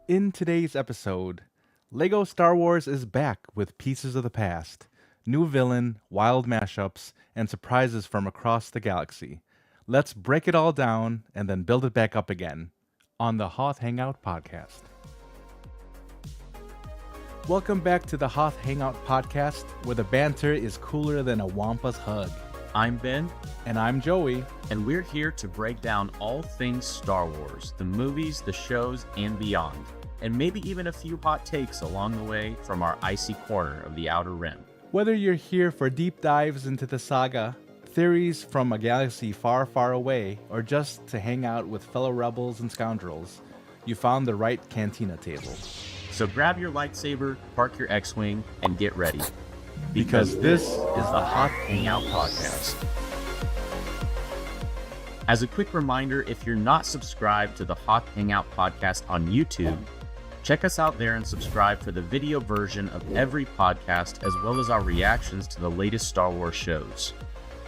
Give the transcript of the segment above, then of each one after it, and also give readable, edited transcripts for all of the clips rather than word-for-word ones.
In today's episode, LEGO Star Wars is back with pieces of the past, new villain, wild mashups, and surprises from across the galaxy. Let's break it all down and then build it back up again on the Hoth Hangout podcast. Welcome back to the Hoth Hangout podcast, where the banter is cooler than a Wampa's hug. I'm Ben, And I'm Joey. and we're here to break down all things Star Wars, the movies, the shows, and beyond, and maybe even a few hot takes along the way from our icy corner of the Outer Rim. Whether you're here for deep dives into the saga, theories from a galaxy far, far away, or just to hang out with fellow rebels and scoundrels, you found the right cantina table. So grab your lightsaber, park your X-Wing, and get ready. Because this is the Hoth Hangout Podcast. As a quick reminder, if you're not subscribed to the Hoth Hangout Podcast on YouTube, check us out there and subscribe for the video version of every podcast, as well as our reactions to the latest Star Wars shows.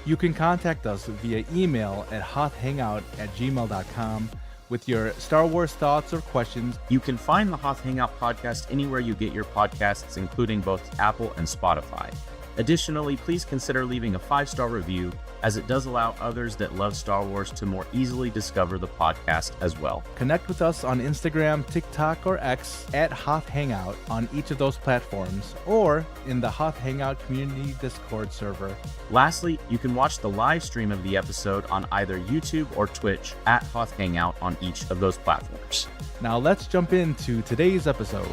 You can contact us via email at hothhangout@gmail.com with your Star Wars thoughts or questions. You can find the Hoth Hangout Podcast anywhere you get your podcasts, including both Apple and Spotify. Additionally, please consider leaving a 5-star review, as it does allow others that love Star Wars to more easily discover the podcast as well. Connect with us on Instagram, TikTok, or X at Hoth Hangout on each of those platforms, or in the Hoth Hangout Community Discord server. Lastly, you can watch the live stream of the episode on either YouTube or Twitch at Hoth Hangout on each of those platforms. Now let's jump into today's episode.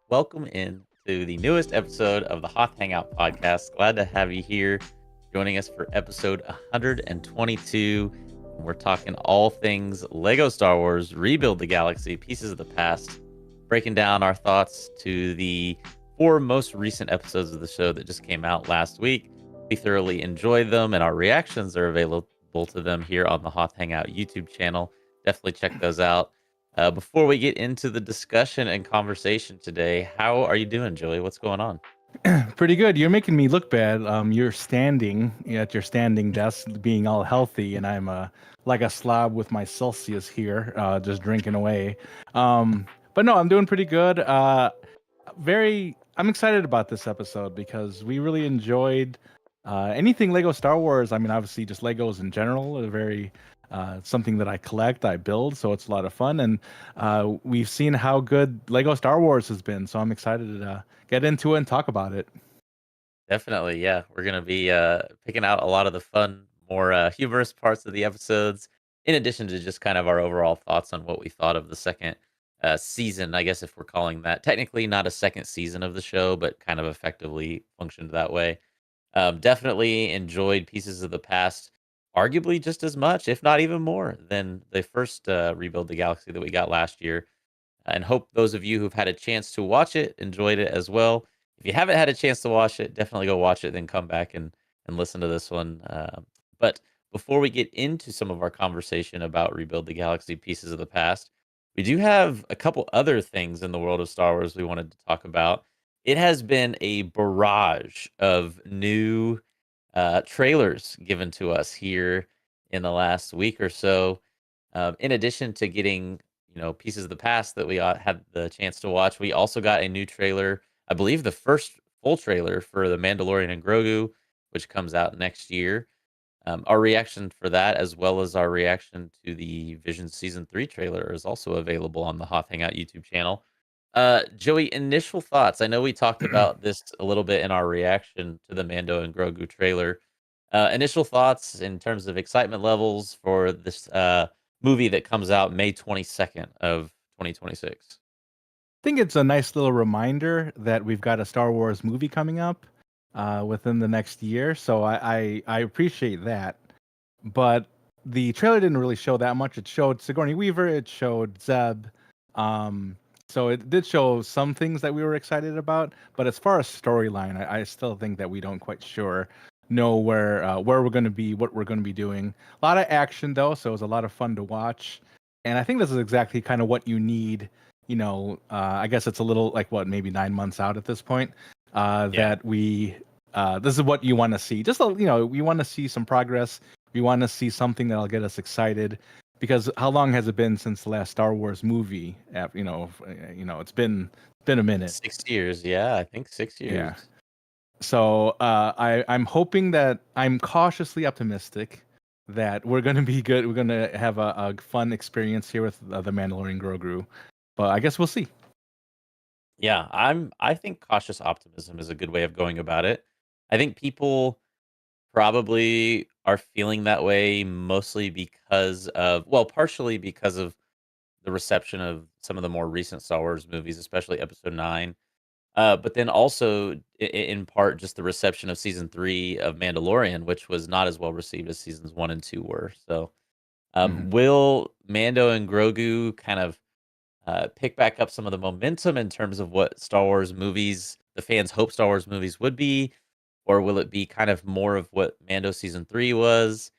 Welcome in to the newest episode of the Hoth Hangout podcast. Glad to have you here joining us for episode 122. We're talking all things LEGO Star Wars, Rebuild the Galaxy, Pieces of the Past, breaking down our thoughts to the 4 most recent episodes of the show that just came out last week. We thoroughly enjoyed them, and our reactions are available to them here on the Hoth Hangout YouTube channel. Definitely check those out. Before we get into the discussion and conversation today, how are you doing, Joey? What's going on? Pretty good. You're making me look bad. You're standing at your standing desk, being all healthy, and I'm like a slob with my Celsius here, just drinking away. But no, I'm doing pretty good. I'm excited about this episode because we really enjoyed anything LEGO Star Wars. I mean, obviously, just Legos in general are very something that I collect, I build, so it's a lot of fun. And we've seen how good LEGO Star Wars has been, so I'm excited to get into it and talk about it. Definitely, yeah. We're going to be picking out a lot of the fun, more humorous parts of the episodes in addition to just kind of our overall thoughts on what we thought of the second season, I guess if we're calling that technically not a second season of the show, but kind of effectively functioned that way. Definitely enjoyed Pieces of the Past, arguably just as much, if not even more, than the first Rebuild the Galaxy that we got last year. And hope those of you who've had a chance to watch it enjoyed it as well. If you haven't had a chance to watch it, definitely go watch it, then come back and listen to this one. But before we get into some of our conversation about Rebuild the Galaxy Pieces of the Past, we do have a couple other things in the world of Star Wars we wanted to talk about. It has been a barrage of new trailers given to us here in the last week or so. In addition to getting, Pieces of the Past that we had the chance to watch, we also got a new trailer. I believe the first full trailer for The Mandalorian and Grogu, which comes out next year. Our reaction for that, as well as our reaction to the Vision Season 3 trailer, is also available on the Hoth Hangout YouTube channel. Joey, initial thoughts. I know we talked about this a little bit in our reaction to the Mando and Grogu trailer. Initial thoughts in terms of excitement levels for this movie that comes out May 22nd of 2026. think it's a nice little reminder that we've got a Star Wars movie coming up within the next year. So I appreciate that. But the trailer didn't really show that much. It showed Sigourney Weaver. It showed Zeb. Um, so it did show some things that we were excited about. But as far as storyline, I still think that we don't quite know where we're going to be, what we're going to be doing. A lot of action though, so it was a lot of fun to watch. And I think this is exactly kind of what you need. I guess it's a little like maybe 9 months out at this point. That we this is what you want to see. Just we want to see some progress. We want to see something that'll get us excited. Because how long has it been since the last Star Wars movie? It's been a minute. 6 years, yeah, I think 6 years. Yeah. So I'm hoping that I'm cautiously optimistic that we're going to be good. We're going to have a fun experience here with the Mandalorian Grogu. But I guess we'll see. Yeah, I think cautious optimism is a good way of going about it. I think people probably are feeling that way mostly partially because of the reception of some of the more recent Star Wars movies, especially Episode 9. But then also in part just the reception of season 3 of Mandalorian, which was not as well received as seasons 1 and 2 were. So, will Mando and Grogu kind of pick back up some of the momentum in terms of what Star Wars movies, the fans hope Star Wars movies would be, or will it be kind of more of what Mando season 3 was?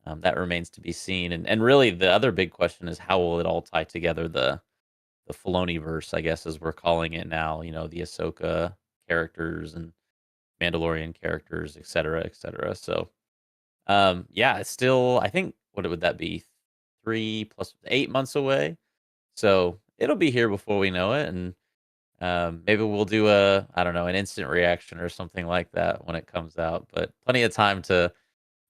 That remains to be seen. And really, the other big question is how will it all tie together the Filoni-verse, I guess, as we're calling it now. The Ahsoka characters and Mandalorian characters, et cetera, et cetera. So, yeah, it's still, I think, what would that be? 3 plus 8 months away. So it'll be here before we know it, and maybe we'll do I don't know, an instant reaction or something like that when it comes out. But plenty of time to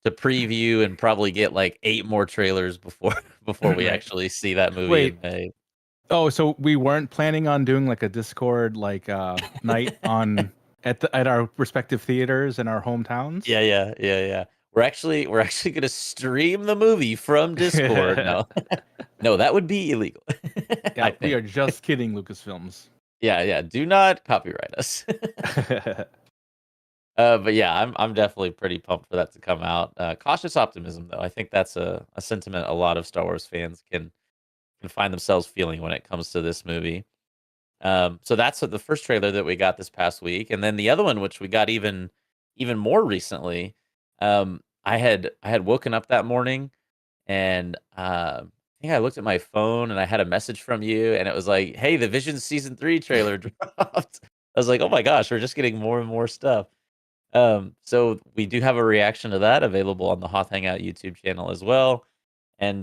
preview and probably get like 8 more trailers before we Right. actually see that movie Wait. in May. Oh, so we weren't planning on doing like a Discord night on at our respective theaters in our hometowns? Yeah. We're actually gonna stream the movie from Discord. No, no, that would be illegal. I Yeah, we think. are just kidding, Lucasfilms. Yeah. Do not copyright us. But yeah, I'm definitely pretty pumped for that to come out. Cautious optimism, though. I think that's a sentiment a lot of Star Wars fans can find themselves feeling when it comes to this movie. So that's the first trailer that we got this past week, and then the other one, which we got even more recently. I had woken up that morning, and I think I looked at my phone, and I had a message from you, and it was like, "Hey, the Vision Season 3 trailer dropped." I was like, "Oh my gosh, we're just getting more and more stuff." So we do have a reaction to that available on the Hoth Hangout YouTube channel as well. And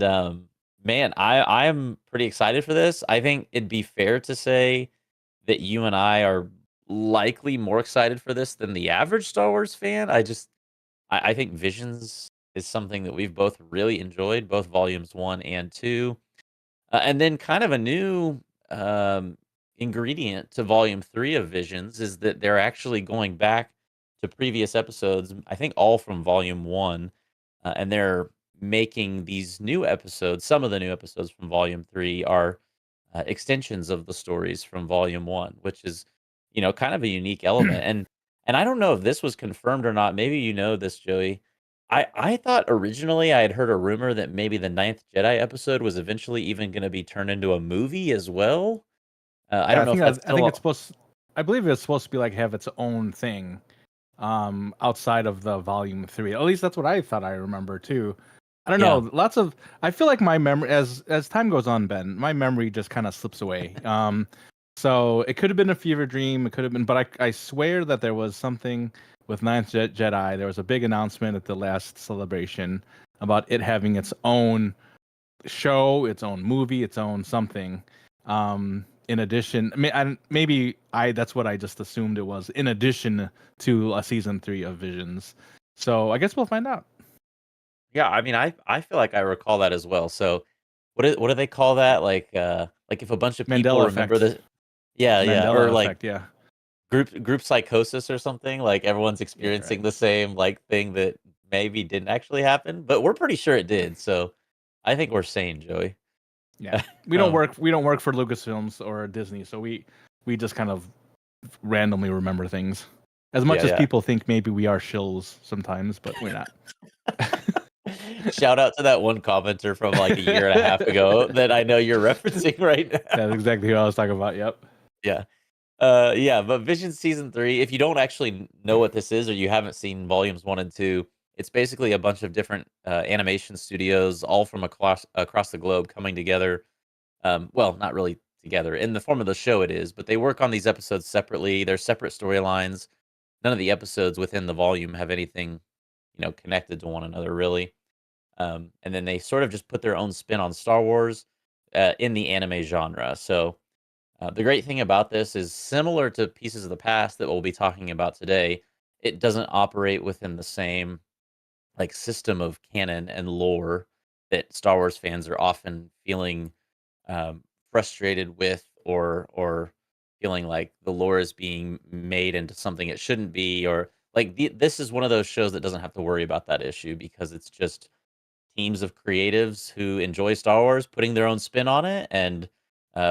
man, I'm pretty excited for this. I think it'd be fair to say that you and I are likely more excited for this than the average Star Wars fan. I think Visions is something that we've both really enjoyed, both volumes 1 and 2. And then kind of a new ingredient to volume 3 of Visions is that they're actually going back to previous episodes, I think all from volume 1, and they're making these new episodes, some of the new episodes from Volume 3 are extensions of the stories from Volume 1, which is, kind of a unique element. And I don't know if this was confirmed or not. Maybe you know this, Joey. I thought originally I had heard a rumor that maybe the Ninth Jedi episode was eventually even going to be turned into a movie as well. I Yeah, don't know if that's I think it's still. supposed. I believe it's supposed to be like have its own thing, outside of the volume 3. At least that's what I thought I remember too. I don't Yeah. know. I feel like my memory, as time goes on, Ben, my memory just kind of slips away. So it could have been a fever dream. It could have been, but I swear that there was something with Jedi. There was a big announcement at the last celebration about it having its own show, its own movie, its own something. In addition, maybe I that's what I just assumed it was. In addition to a season 3 of Visions, so I guess we'll find out. Yeah, I mean, I feel like I recall that as well. So, what do they call that? Like if a bunch of people Mandela remember effect. the, yeah, yeah, or Mandela like effect. Yeah. group psychosis or something. Like everyone's Yeah. Right. experiencing the same like thing that maybe didn't actually happen, but we're pretty sure it did. So, I think we're sane, Joey. Yeah. We don't um, work. We don't work for Lucasfilms or Disney, so we just kind of randomly remember things. As much yeah, as yeah. people think maybe we are shills sometimes, but we're not. Shout out to that one commenter from like a year and a half ago that I know you're referencing right now. That's exactly who I was talking about. Yep. Yeah. Yeah, but Vision season 3, if you don't actually know what this is or you haven't seen volumes 1 and 2, it's basically a bunch of different animation studios all from across the globe coming together. Well, not really together. In the form of the show it is, but they work on these episodes separately. They're separate storylines. None of the episodes within the volume have anything, connected to one another really. And then they sort of just put their own spin on Star Wars in the anime genre. So the great thing about this is similar to Pieces of the Past that we'll be talking about today. It doesn't operate within the same like system of canon and lore that Star Wars fans are often feeling frustrated with, or feeling like the lore is being made into something it shouldn't be, or like this is one of those shows that doesn't have to worry about that issue because it's just teams of creatives who enjoy Star Wars putting their own spin on it, and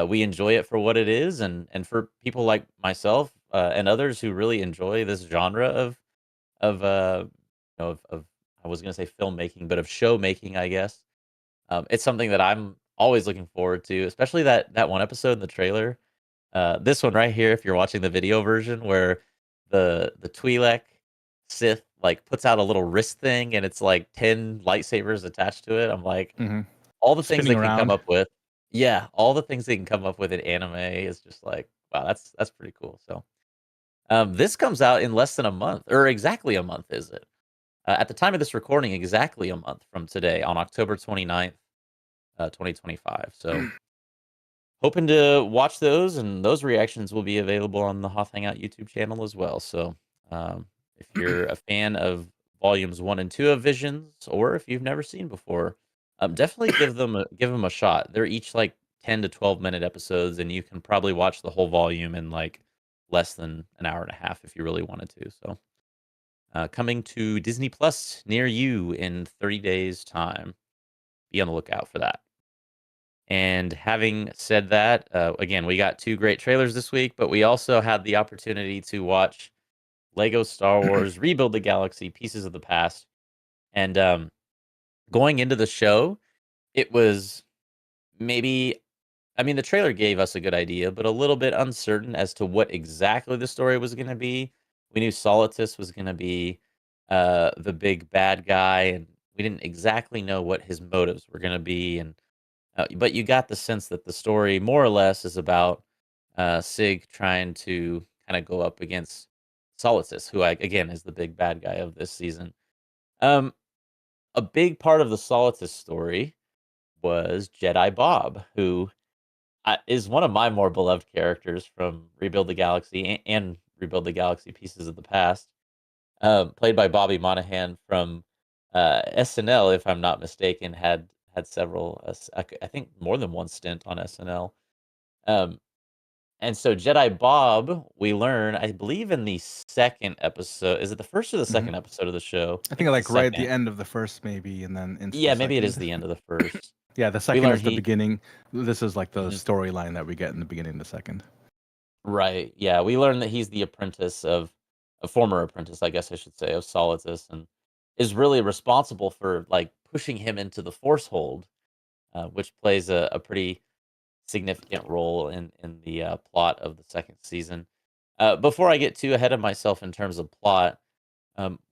we enjoy it for what it is. And for people like myself and others who really enjoy this genre of I was going to say filmmaking, but of show making, I guess. It's something that I'm always looking forward to, especially that one episode in the trailer. This one right here, if you're watching the video version, where the Twi'lek Sith like puts out a little wrist thing, and it's like 10 lightsabers attached to it. I'm like, Hmm. all the things Spinning they can come around. up with. Yeah, all the things they can come up with in anime is just like, wow, that's pretty cool. So, this comes out in less than a month, or exactly a month, is it? At the time of this recording, exactly a month from today, on October 29th, 2025. So, hoping to watch those, and those reactions will be available on the Hoth Hangout YouTube channel as well. So, if you're a fan of volumes 1 and 2 of Visions, or if you've never seen before, definitely give them a shot. They're each like 10 to 12-minute episodes, and you can probably watch the whole volume in like less than an hour and a half if you really wanted to. So, coming to Disney Plus near you in 30 days' time. Be on the lookout for that. And having said that, again, we got two great trailers this week, but we also had the opportunity to watch Lego Star Wars Rebuild the Galaxy Pieces of the Past. And going into the show, it was maybe, I mean, the trailer gave us a good idea, but a little bit uncertain as to what exactly the story was going to be. We knew Solitus was going to be the big bad guy, and we didn't exactly know what his motives were going to be. And but you got the sense that the story, more or less, is about Sig trying to kind of go up against Solitus, who again is the big bad guy of this season. Um, a big part of the Solitus story was Jedi Bob, who is one of my more beloved characters from Rebuild the Galaxy and Rebuild the Galaxy Pieces of the Past, played by Bobby Monahan from SNL, if I'm not mistaken, had several, I think more than one stint on SNL. Um, And so Jedi Bob, we learn, I believe, in the second episode. Is it the first or the Mhm. second episode of the show? I I think think it's the like right at the second. end of the first, maybe, and then into the Yeah, maybe it is second. the end of the first. Yeah, the We second learn is the he beginning. This is like the Mhm. storyline that we get in the beginning of the second. Right. Yeah, we learn that he's the apprentice of a former apprentice, I guess I should say, of Solitus, and is really responsible for like pushing him into the Force hold, which plays a pretty significant role in the plot of the second season. Before I get too ahead of myself in terms of plot,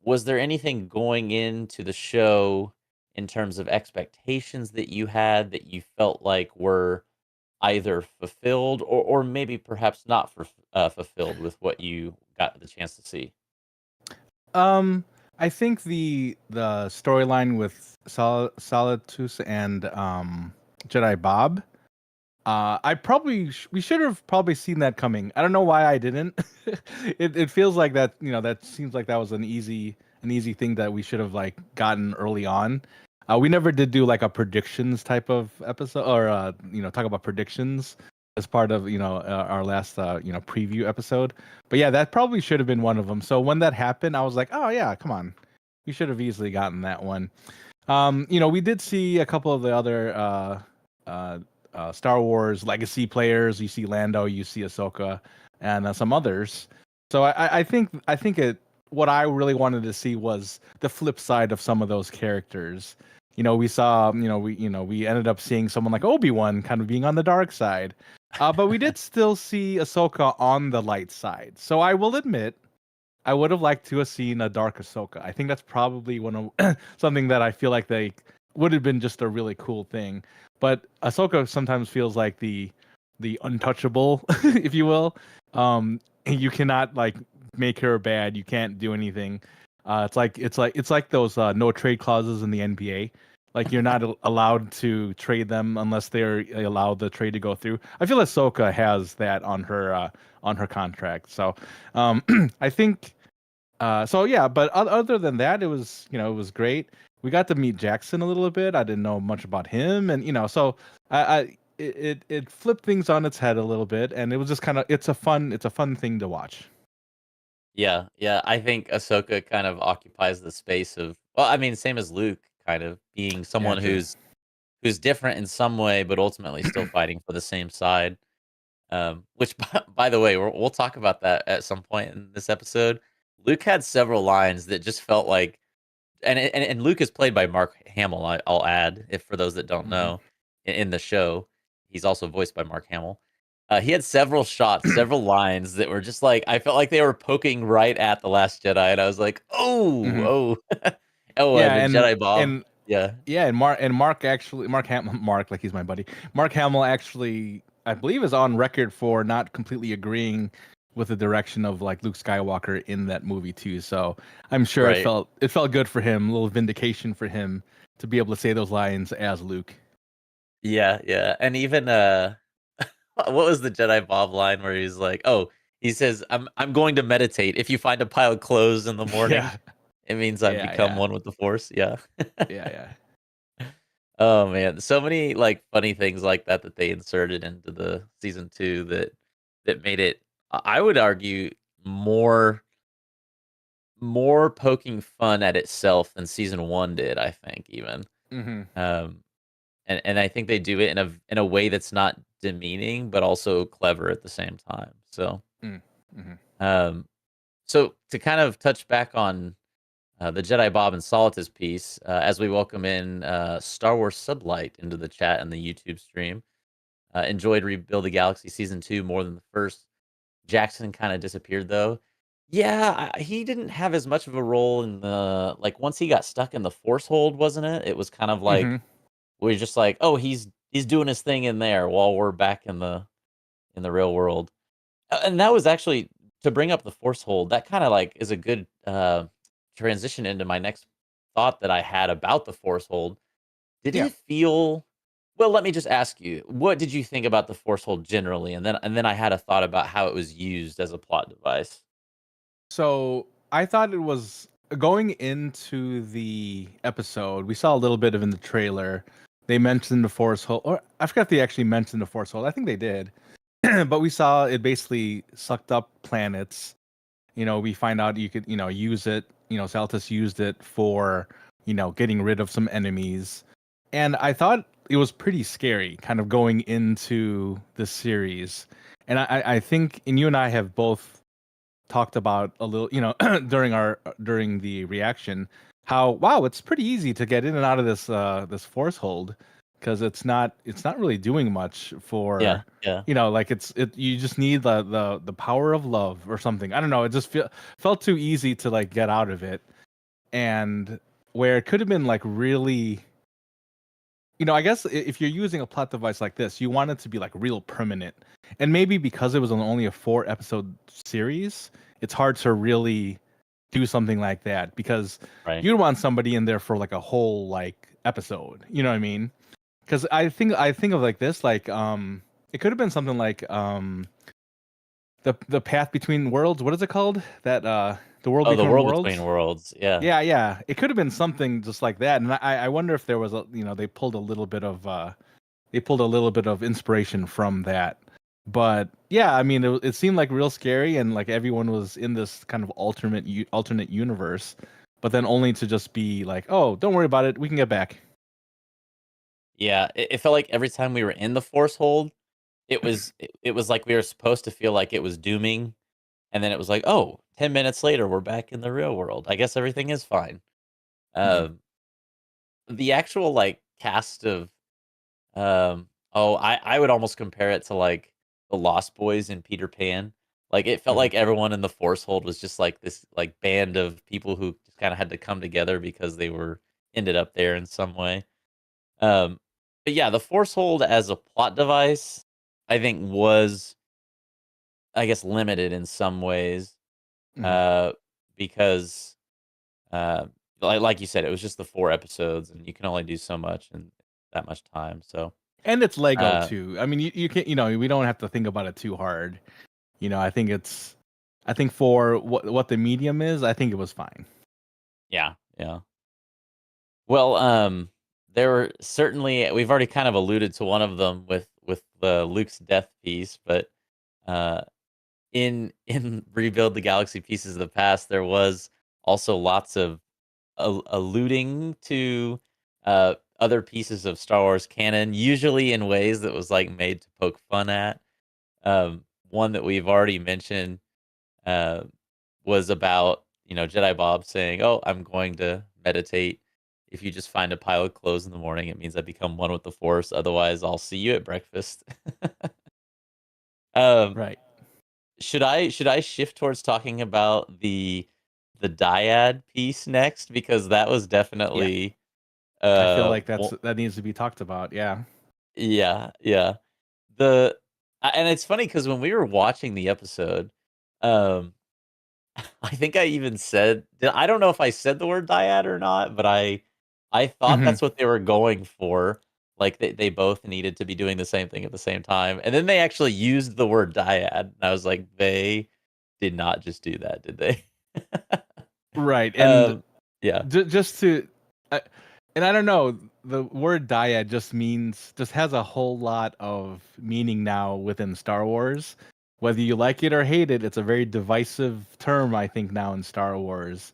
was there anything going into the show in terms of expectations that you had that you felt like were either fulfilled or maybe perhaps not fulfilled with what you got the chance to see? Um, I think the storyline with Solitus and Jedi Bob. We should have probably seen that coming. I don't know why I didn't. It feels like that, that seems like that was an easy thing that we should have like gotten early on. We never did do like a predictions type of episode, or talk about predictions as part of our last preview episode. But yeah, that probably should have been one of them. So when that happened, I was like, oh yeah, come on, we should have easily gotten that one. We did see a couple of the other uh, Star Wars legacy players. You see Lando, you see Ahsoka, and some others. So I think it. What I really wanted to see was the flip side of some of those characters. We saw, we ended up seeing someone like Obi-Wan kind of being on the dark side, but we did still see Ahsoka on the light side. So I will admit, I would have liked to have seen a dark Ahsoka. I think that's probably one of something that I feel like they would have been just a really cool thing. But Ahsoka sometimes feels like the untouchable, if you will. You cannot like make her bad. You can't do anything. It's like those no trade clauses in the NBA. Like you're not allowed to trade them unless they're allowed the trade to go through. I feel Ahsoka has that on her contract. So I think so yeah, but other than that, it was great. We got to meet Jackson a little bit. I didn't know much about him, and so it flipped things on its head a little bit, and it was just kind of it's a fun thing to watch. Yeah, yeah. I think Ahsoka kind of occupies the space of, well, I mean, same as Luke, kind of being Yeah, someone true. who's different in some way, but ultimately still fighting for the same side. Which, by the way, we'll talk about that at some point in this episode. Luke had several lines that just felt like, and Luke is played by Mark Hamill. I'll add, if for those that don't Hmm. know, in the show, he's also voiced by Mark Hamill. He had several shots, several lines that were just like I felt like they were poking right at the Last Jedi, and I was like, Hmm. oh, oh, oh, Yeah, and Jedi Bob, and yeah, yeah, and Mark actually Mark, like he's my buddy. Mark Hamill actually, I believe, is on record for not completely agreeing with the direction of like Luke Skywalker in that movie too. So I'm sure right, it felt good for him, a little vindication for him to be able to say those lines as Luke. yeah, yeah, and even what was the Jedi Bob line where he's like, oh, he says, I'm going to meditate. If you find a pile of clothes in the morning, Yeah, it means I've yeah, become yeah, one with the Force. Yeah. yeah, yeah. Oh man, so many like funny things like that that they inserted into the season 2 that made it I would argue more more poking fun at itself than season 1 did, I think even. Hmm. Um and I think they do it in a way that's not demeaning but also clever at the same time. So, Mm-hmm. um so to kind of touch back on the Jedi Bob and Solitus piece, as we welcome in Star Wars Sublight into the chat and the YouTube stream. Enjoyed Rebuild the Galaxy season 2 more than the first. Jackson kind of disappeared though. Yeah, he didn't have as much of a role in the like once he got stuck in the Force hold, wasn't it? It was kind of Hmm. like we're just like, oh, he's doing his thing in there while we're back in the real world. And that was actually to bring up the Force hold. That kind of like is a good transition into my next thought that I had about the Force hold. Did Yeah. it feel well, let me just ask you, what did you think about the force hold generally? And then I had a thought about how it was used as a plot device. So I thought it was going into the episode. We saw a little bit of in the trailer. They mentioned the Force Hold, or I forgot if they actually mentioned the Force Hold. I think they did. but we saw it basically sucked up planets. We find out you could, use it. Celtis used it for, getting rid of some enemies. And I thought it was pretty scary kind of going into the series. And I think, and you and I have both talked about a little, during the reaction, how wow, it's pretty easy to get in and out of this force hold because it's not really doing much Yeah, for yeah. like you just need the power of love or something. I don't know. It just felt too easy to like get out of it, and where it could have been like really. I guess if you're using a plot device like this, you want it to be like real permanent. And maybe because it was only a 4 episode series, it's hard to really do something like that because Right. you'd want somebody in there for like a whole like episode. You know what I mean? Because I think of like this, like it could have been something like the path between worlds. What is it called? That the world Oh, the between world worlds. between worlds. Yeah. Yeah, yeah. It could have been something just like that. And I wonder if there was they pulled a little bit of inspiration from that. But yeah, I mean, it seemed like real scary, and like everyone was in this kind of alternate universe, but then only to just be like, oh, don't worry about it, we can get back. Yeah. It felt like every time we were in the force hold, it was like we were supposed to feel like it was dooming, and then it was like, oh, 10 minutes later, we're back in the real world. I guess everything is fine. Mhm. Um, the actual like cast of oh, I would almost compare it to like the Lost Boys and Peter Pan. Like it felt Mhm. like everyone in the force hold was just like this like band of people who just kind of had to come together because they were ended up there in some way. Um, but yeah, the force hold as a plot device, I think was, I guess, limited in some ways. Mhm. Uh, because like you said, it was just the 4 episodes, and you can only do so much in that much time. So And it's Lego uh, too. I mean, you can we don't have to think about it too hard. I think for what the medium is, I think it was fine. yeah, yeah. Well, there were certainly we've already kind of alluded to one of them with the Luke's death piece, but uh, in Rebuild the Galaxy Pieces of the Past, there was also lots of alluding to other pieces of Star Wars canon, usually in ways that was like made to poke fun at. One that we've already mentioned uh, was about Jedi Bob saying, "Oh, I'm going to meditate. If you just find a pile of clothes in the morning, it means I become one with the Force. Otherwise, I'll see you at breakfast." um, Right. should I shift towards talking about the dyad piece next, because that was Yeah. definitely I feel like well, that needs to be talked about. Yeah. yeah, yeah. The and it's funny because when we were watching the episode, um I think I even said, I don't know if I said the word dyad or not, but I thought Mhm. that's what they were going for. Like they both needed to be doing the same thing at the same time. And then they actually used the word dyad. And I was like, they did not just do that, did they? Right. And um yeah. just to I and I don't know, the word dyad just has a whole lot of meaning now within Star Wars. Whether you like it or hate it, it's a very divisive term, I think, now in Star Wars.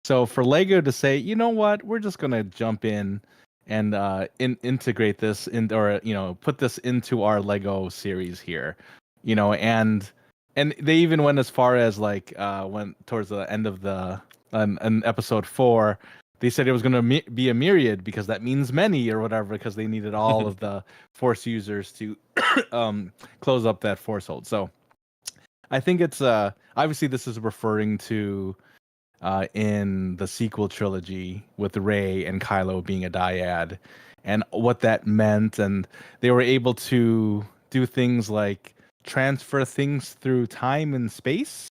So for Lego to say, you know what, we're just gonna jump in and integrate this in, or put this into our Lego series here, and they even went as far as like went towards the end of the in episode 4. They said it was gonna be a myriad because that means many or whatever, because they needed all of the Force users to close up that Force hold. So I think it's obviously this is referring to in the sequel trilogy with Rey and Kylo being a dyad, and what that meant. And they were able to do things like transfer things through time and space.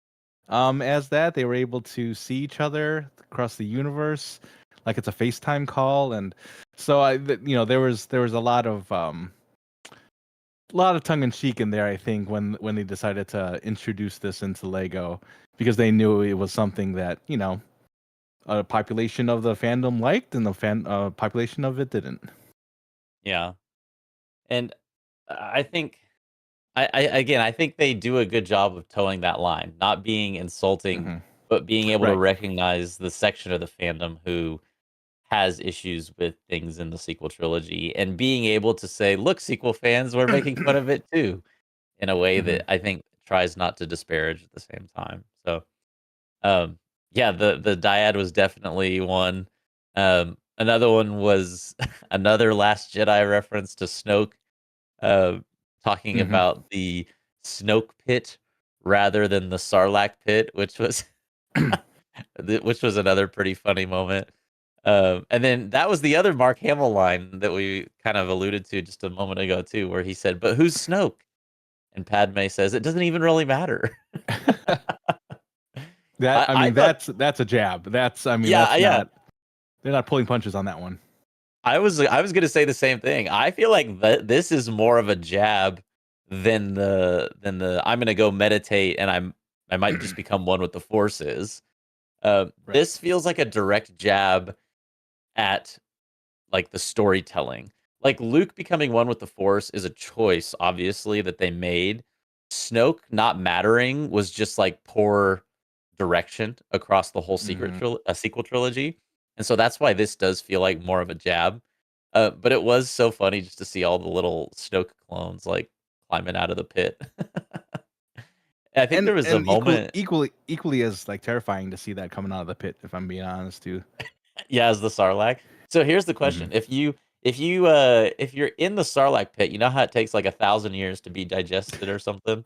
As that, they were able to see each other across the universe, like it's a FaceTime call. And so there was a lot of tongue in cheek in there, I think, when they decided to introduce this into Lego, because they knew it was something that a population of the fandom liked, and the population of it didn't. Yeah. And I think I think they do a good job of towing that line, not being insulting, Hmm. but being able to Right. recognize the section of the fandom who has issues with things in the sequel trilogy, and being able to say, "Look, sequel fans, we're making fun of it too," in a way Hmm. that I think tries not to disparage at the same time. So, um, yeah, the dyad was definitely one. Another one was another Last Jedi reference to Snoke, uh, talking Hmm. about the Snoke pit rather than the Sarlacc pit, which was which was another pretty funny moment. And then that was the other Mark Hamill line that we kind of alluded to just a moment ago too, where he said, "But who's Snoke?" And Padme says, "It doesn't even really matter." That I I mean, thought, that's a jab. That's I mean, yeah, that's yeah. not they're not pulling punches on that one. I was gonna say the same thing. I feel like this is more of a jab than the I'm gonna go meditate and I might just become one with the Force is. Right. This feels like a direct jab at like the storytelling. Like Luke becoming one with the Force is a choice, obviously, that they made. Snoke not mattering was just like poor direction across the whole Hmm. sequel trilogy, and so that's why this does feel like more of a jab. But it was so funny just to see all the little Snoke clones like climbing out of the pit. I think there was a And moment, equally as like terrifying to see that coming out of the pit, if I'm being honest too. yeah, as the Sarlacc. So here's the Hmm. question: if you're in the Sarlacc pit, you know how it takes like 1,000 years to be digested or something.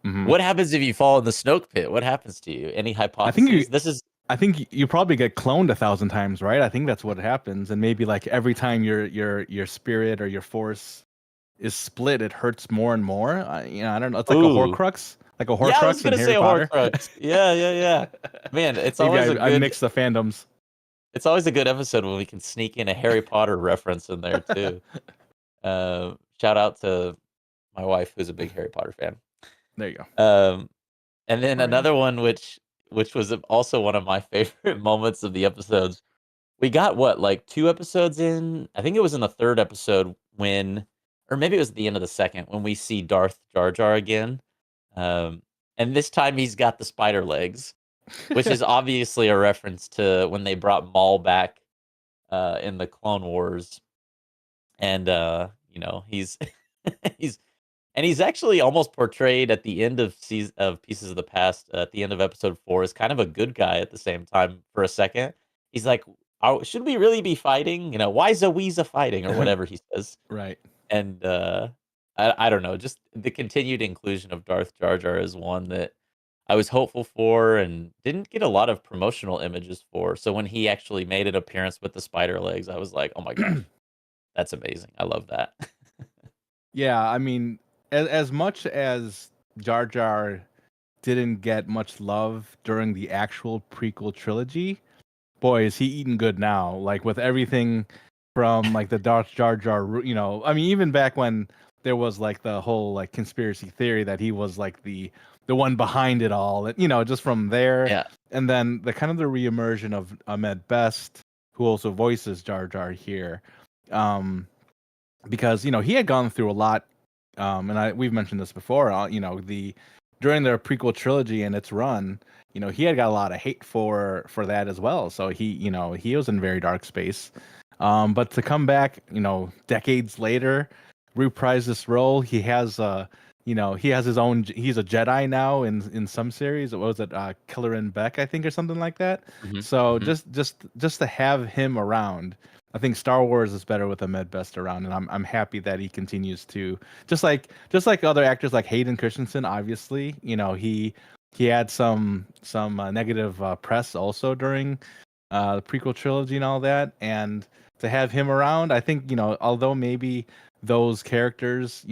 Hmm. What happens if you fall in the Snoke pit? What happens to you? Any I think you hypotheses? This is I think you probably get cloned 1,000 times, right? I think that's what happens, and maybe like every time your spirit or your force is split, it hurts more and more. I don't know. It's like a ooh. Horcrux, like a Yeah, I was Horcrux in gonna say Harry a Potter. Horcrux. Yeah, yeah, yeah. Man, Maybe I mixed the fandoms. it's always a good episode when we can sneak in a Harry Potter reference in there too. Shout out to my wife who's a big Harry Potter fan. There you go. Um, and then Right on. another one which was also one of my favorite moments of the episodes. We got what, like 2 episodes in? I think it was in the 3rd episode when, or maybe it was at the end of the 2nd, when we see Darth Jar Jar again. Um, and this time he's got the spider legs, which is obviously a reference to when they brought Maul back, in the Clone Wars. And, he's he's he's actually almost portrayed at the end of Pieces of the Past, at the end of episode 4, as kind of a good guy at the same time for a second. He's like, "Oh, should we really be fighting? Why Weeza fighting?" Or whatever he says. Right. And, I don't know, just the continued inclusion of Darth Jar Jar is one that I was hopeful for and didn't get a lot of promotional images for. So when he actually made an appearance with the spider legs, I was like, "Oh my gosh, that's amazing. I love that." Yeah, I mean, as much as Jar Jar didn't get much love during the actual prequel trilogy, boy, is he eating good now. Like with everything from like the Darth Jar Jar, I mean, even back when there was like the whole like conspiracy theory that he was like the one behind it all, and just from there, Yeah. and then the kind of the reimmersion of Ahmed Best, who also voices Jar Jar here, um, because he had gone through a lot, and we've mentioned this before. The during the prequel trilogy and its run, he had got a lot of hate for that as well. So he was in very dark space. But to come back, decades later, reprise this role, he has his own. He's a Jedi now in some series. What was it, Killerin Beck, I think, or something like that. Mhm, So mhm. just to have him around, I think Star Wars is better with Ahmed Best around, and I'm happy that he continues to just like other actors like Hayden Christensen. Obviously, he had some negative press also during the prequel trilogy and all that, and to have him around, I think although maybe those characters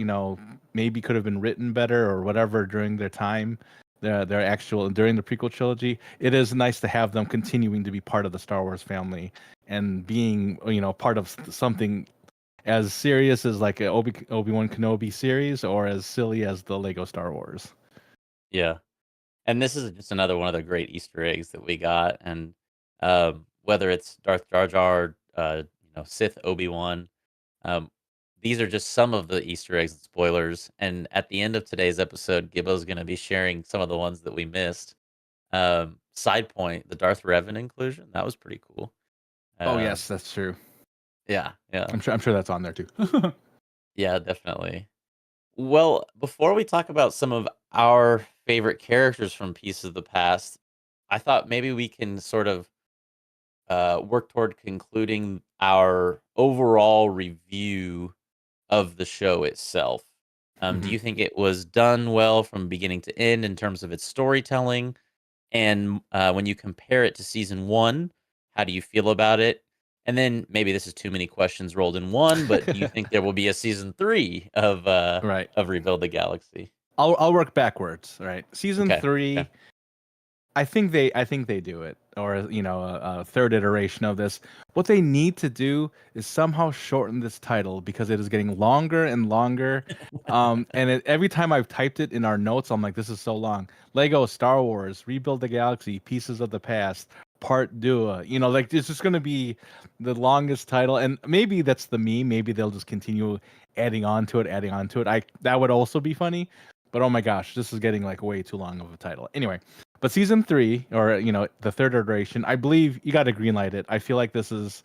maybe could have been written better or whatever during their time. Their actual during the prequel trilogy, it is nice to have them continuing to be part of the Star Wars family and being part of something as serious as like a Obi-Wan Kenobi series or as silly as the Lego Star Wars. Yeah. And this is just another one of the great Easter eggs that we got, and, whether it's Darth Jar Jar, Sith Obi-Wan, um, these are just some of the Easter eggs and spoilers. And at the end of today's episode, Gibbo's going to be sharing some of the ones that we missed. Side point, the Darth Revan inclusion, that was pretty cool. Oh Um, yes, that's true. yeah, yeah, I'm sure that's on there too. yeah, definitely. Well, before we talk about some of our favorite characters from Pieces of the Past, I thought maybe we can sort of work toward concluding our overall review of the show itself. Do Mhm. you think it was done well from beginning to end in terms of its storytelling? And when you compare it to season one, how do you feel about it? And then maybe this is too many questions rolled in one, but do you think there will be a season three Right. of Rebuild the Galaxy? I'll work backwards. Right. Season Okay. Okay. 3. I think they do it, or a third iteration of this. What they need to do is somehow shorten this title because it is getting longer and longer. Every time I've typed it in our notes, I'm like, this is so long. Lego Star Wars Rebuild the Galaxy Pieces of the Past Part 2. Like it's just gonna be the longest title, and maybe that's the meme. Maybe they'll just continue adding on to it, adding on to it. That would also be funny. But oh my gosh, this is getting like way too long of a title. Anyway, but season 3, or the third iteration, I believe you got to greenlight it. I feel like this is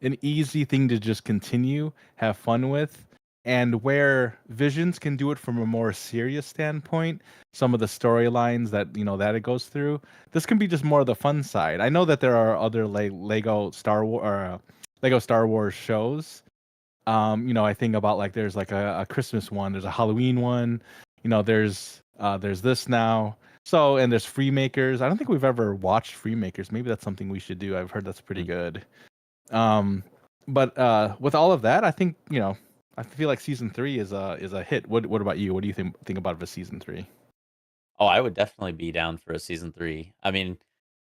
an easy thing to just continue, have fun with, and where Visions can do it from a more serious standpoint. Some of the storylines that it goes through, this can be just more of the fun side. I know that there are other Lego Star Wars shows. I think about like there's like a Christmas one, there's a Halloween one, there's this now. So, and there's Freemakers. I don't think we've ever watched Freemakers. Maybe that's something we should do. I've heard that's pretty Mm. good. But with all of that, I think I feel like season 3 is a hit. What about you? What do you think about the season 3? Oh, I would definitely be down for a season three. I mean,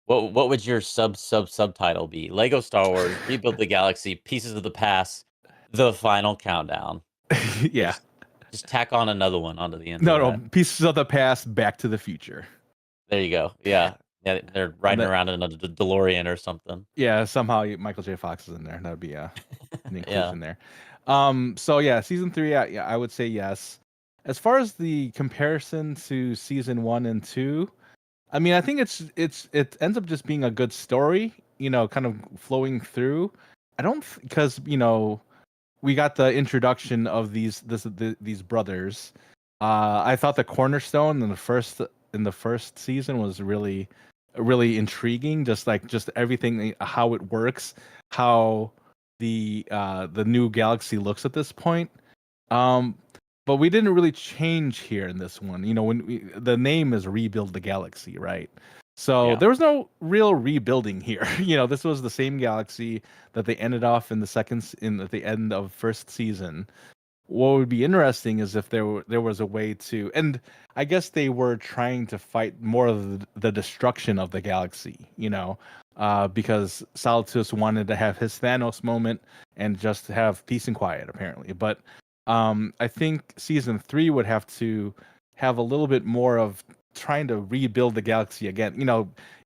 what would your subtitle be? Lego Star Wars Rebuild the Galaxy Pieces of the Past, the final countdown. Yeah. Just just tack on another one onto the end of No, no, that. Pieces of the Past, Back to the Future. There you go. Yeah. Yeah, they're And riding that, around in a DeLorean or something. yeah, somehow Michael J. Fox is in there. That would be an Yeah. inclusion there. So yeah, season 3, yeah, I would say yes. As far as the comparison to season 1 and 2, I mean, I think it ends up just being a good story, kind of flowing through. I don't, because we got the introduction of these brothers. I thought the cornerstone in the first season was really really intriguing. Just everything, how it works, how the new galaxy looks at this point. Um, but we didn't really change here in this one. The name is Rebuild the Galaxy, right? So Yeah. there was no real rebuilding here. This was the same galaxy that they ended off in at the end of first season. What would be interesting is if there was a way to, and I guess they were trying to fight more of the destruction of the galaxy, because Salatus wanted to have his Thanos moment and just have peace and quiet, apparently. But I think season 3 would have to have a little bit more of trying to rebuild the galaxy again.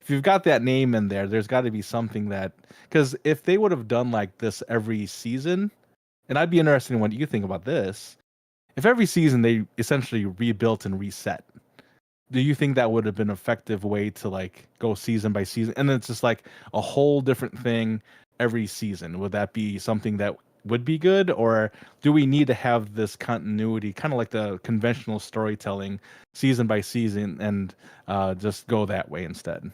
If you've got that name in there, there's got to be something that, because if they would have done like this every season, and I'd be interested in what you think about this. If every season they essentially rebuilt and reset, do you think that would have been an effective way to like go season by season? And it's just like a whole different thing every season. Would that be something that would be good? Or do we need to have this continuity, kind of like the conventional storytelling season by season, and just go that way instead?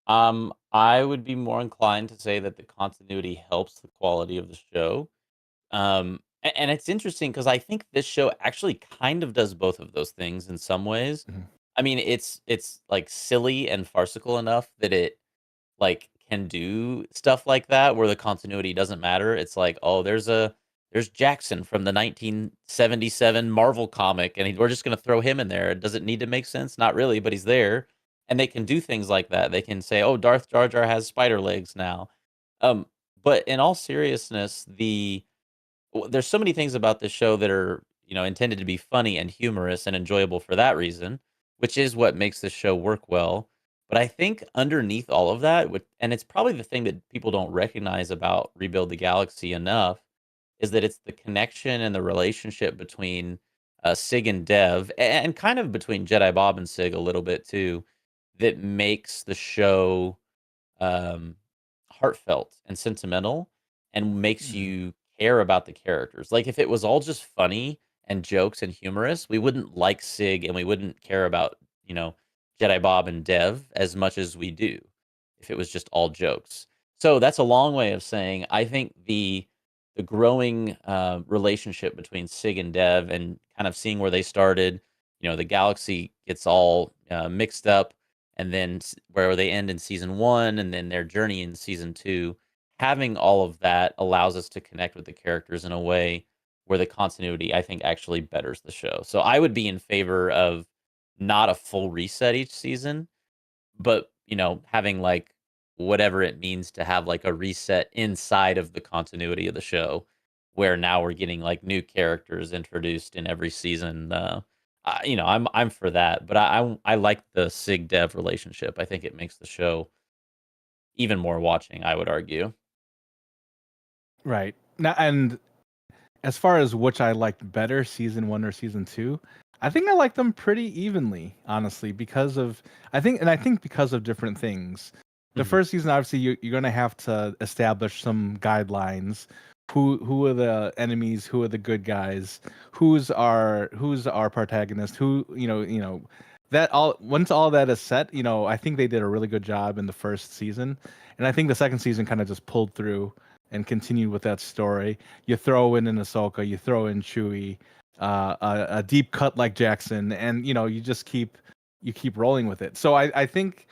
I would be more inclined to say that the continuity helps the quality of the show. And it's interesting because I think this show actually kind of does both of those things in some ways. Mhm. I mean, it's like silly and farcical enough that it like can do stuff like that where the continuity doesn't matter. It's like, oh, there's Jackson from the 1977 Marvel comic, and we're just gonna throw him in there. Does it need to make sense? Not really, but he's there, and they can do things like that. They can say, oh, Darth Jar Jar has spider legs now. Um, but in all seriousness, there's so many things about this show that are, intended to be funny and humorous and enjoyable for that reason, which is what makes this show work well. But I think underneath all of that, and it's probably the thing that people don't recognize about Rebuild the Galaxy enough, is that it's the connection and the relationship between Sig and Dev, and kind of between Jedi Bob and Sig a little bit too, that makes the show um, heartfelt and sentimental and makes Mhm. you care about the characters. Like if it was all just funny and jokes and humorous, we wouldn't like Sig and we wouldn't care about, Jedi Bob and Dev as much as we do if it was just all jokes. So that's a long way of saying I think the growing relationship between Sig and Dev and kind of seeing where they started, the galaxy gets all mixed up and then where they end in season 1 and then their journey in season 2, having all of that allows us to connect with the characters in a way where the continuity I think actually betters the show. So I would be in favor of not a full reset each season, but having like whatever it means to have like a reset inside of the continuity of the show where now we're getting like new characters introduced in every season. I'm for that, but I like the Sig Dev relationship. I think it makes the show even more watching, I would argue. Right. Now, and as far as which I liked better, season 1 or season 2, I think I like them pretty evenly, honestly, because of I think because of different things. The Mhm. first season, obviously, you're gonna have to establish some guidelines. Who are the enemies? Who are the good guys? Who's our protagonist? Who that all once all that is set, I think they did a really good job in the first season, and I think the second season kind of just pulled through and continued with that story. You throw in an Ahsoka, you throw in Chewie, a deep cut like Jackson, and you keep rolling with it. So I think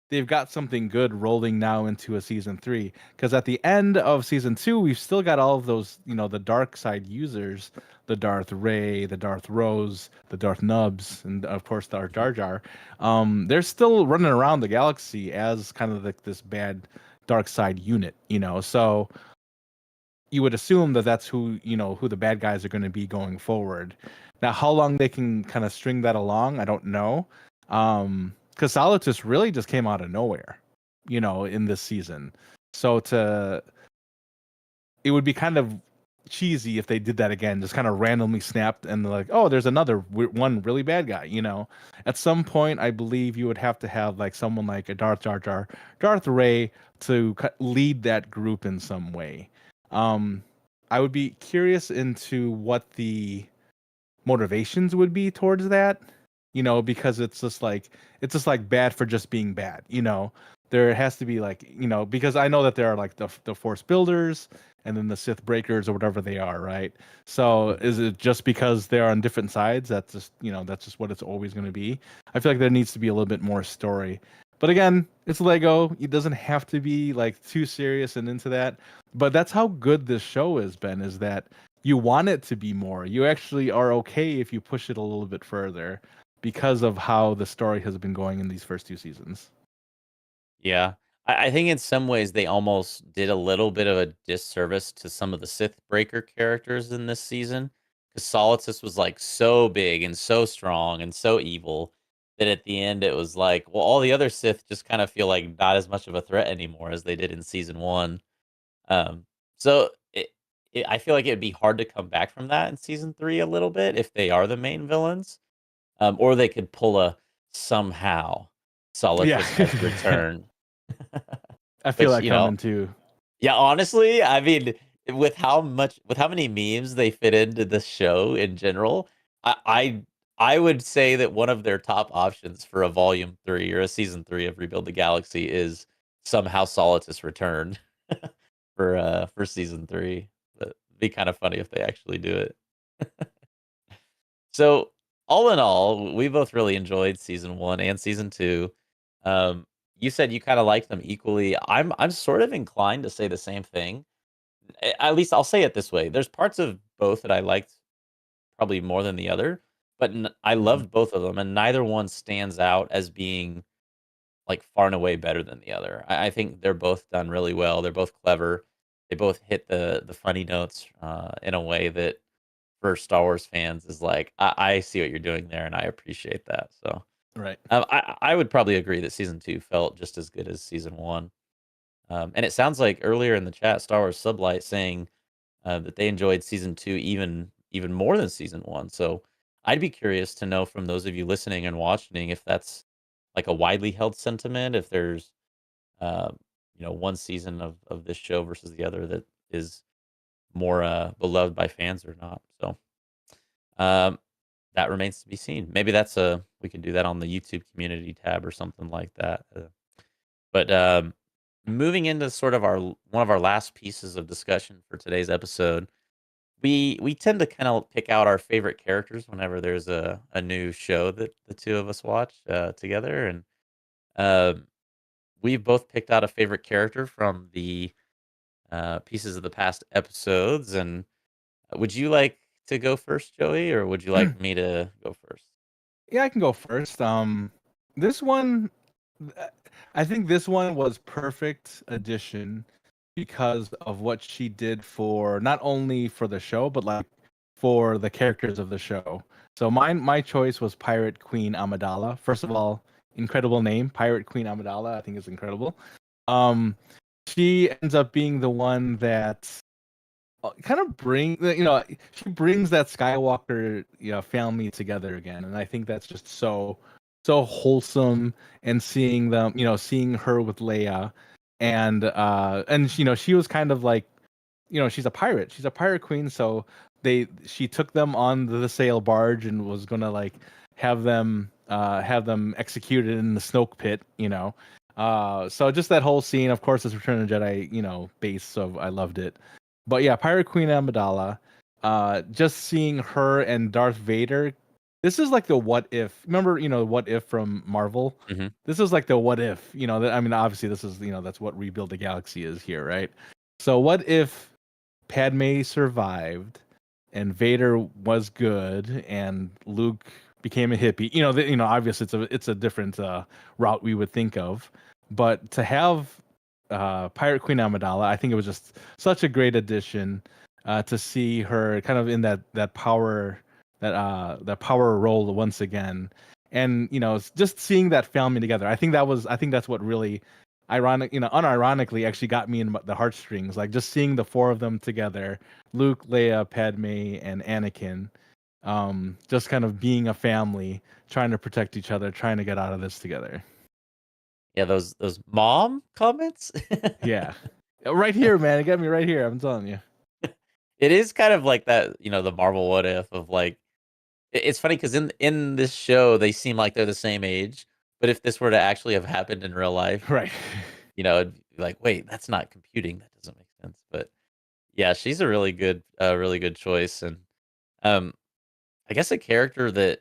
they've got something good rolling now into a season 3. Because at the end of season 2, we've still got all of those, the dark side users, the Darth Ray, the Darth Rose, the Darth Nubs, and of course the Jar Jar. They're still running around the galaxy as kind of like this bad dark side unit, so you would assume that that's who the bad guys are going to be going forward. Now, how long they can kind of string that along, I don't know. Because Solitus really just came out of nowhere, in this season. So it would be kind of cheesy if they did that again, just kind of randomly snapped and they're like, oh, there's another one really bad guy. At some point, I believe you would have to have like someone like a Darth Jar Jar, Darth Ray to lead that group in some way. Um, I would be curious into what the motivations would be towards that, because it's just like bad for just being bad. There has to be like, because I know that there are like the Force builders and then the Sith breakers or whatever they are, right? So Mhm. is it just because they're on different sides that's just what it's always going to be? I feel like there needs to be a little bit more story. But again, it's Lego. It doesn't have to be like too serious and into that. But that's how good this show has been, is that you want it to be more. You actually are okay if you push it a little bit further because of how the story has been going in these first 2 seasons. Yeah. I think in some ways they almost did a little bit of a disservice to some of the Sith Breaker characters in this season. Because Solitus was like so big and so strong and so evil that at the end it was like, well, all the other Sith just kind of feel like not as much of a threat anymore as they did in season 1. Um, so I feel like it'd be hard to come back from that in season 3 a little bit if they are the main villains. Or they could pull a somehow Yeah. Solitus has returned. I feel Which, that coming too. yeah, honestly, I mean, with how many memes they fit into the show in general, I I I would say that one of their top options for a volume 3 or a season 3 of Rebuild the Galaxy is somehow Solitus returned for season 3. That'd be kind of funny if they actually do it. So, all in all, we both really enjoyed season 1 and season 2. You said you kinda liked them equally. I'm sort of inclined to say the same thing. At least I'll say it this way, there's parts of both that I liked probably more than the other, but I Mhm. loved both of them, and neither one stands out as being, like, far and away better than the other. I think they're both done really well, they're both clever, they both hit the funny notes, in a way that for Star Wars fans is like, I see what you're doing there, and I appreciate that. So, Right. I would probably agree that season 2 felt just as good as season 1. And it sounds like earlier in the chat, Star Wars Sublight saying, that they enjoyed season 2 even more than season 1. So I'd be curious to know from those of you listening and watching if that's like a widely held sentiment, if there's uh, one season of this show versus the other that is more beloved by fans or not. So um, that remains to be seen. Maybe we can do that on the YouTube community tab or something like that. But moving into sort of one of our last pieces of discussion for today's episode, we tend to kind of pick out our favorite characters whenever there's a new show that the two of us watch together, and um, we've both picked out a favorite character from the pieces of the past episodes. And would you like to go first, Joey, or would you like me to go first? Yeah, I can go first. This one, uh, I think this one was perfect addition because of what she did for not only for the show, but like for the characters of the show. So my choice was Pirate Queen Amidala. First of all, incredible name, Pirate Queen Amidala. I think is incredible. Um, she ends up being the one that kind of she brings that Skywalker family together again, and I think that's just so wholesome. And seeing her with Leia, and she was kind of like, she's a pirate queen, so she took them on the sail barge and was gonna like have them executed in the Snoke pit. So just that whole scene, of course, it's Return of the Jedi, base, so I loved it. But yeah, Pirate Queen Amidala, just seeing her and Darth Vader. This is like the what if. Remember, what if from Marvel? Hmm. This is like the what if. That, I mean, obviously, this is that's what Rebuild the Galaxy is here, right? So what if Padme survived, and Vader was good, and Luke became a hippie? Obviously, it's a different route we would think of, but to have Pirate Queen Amidala, I think it was just such a great addition to see her kind of in that power that power role once again, and just seeing that family together. I think that's what really unironically actually got me in the heartstrings. Like just seeing the four of them together, Luke, Leia, Padme, and Anakin, just kind of being a family, trying to protect each other, trying to get out of this together. Yeah, those mom comments. Yeah. Right here, man. It got me right here. I'm telling you. It is kind of like that, the Marvel what if of like it's funny because in this show they seem like they're the same age, but if this were to actually have happened in real life, Right. it'd be like, wait, that's not computing. That doesn't make sense. But yeah, she's a really good choice. And um, I guess a character that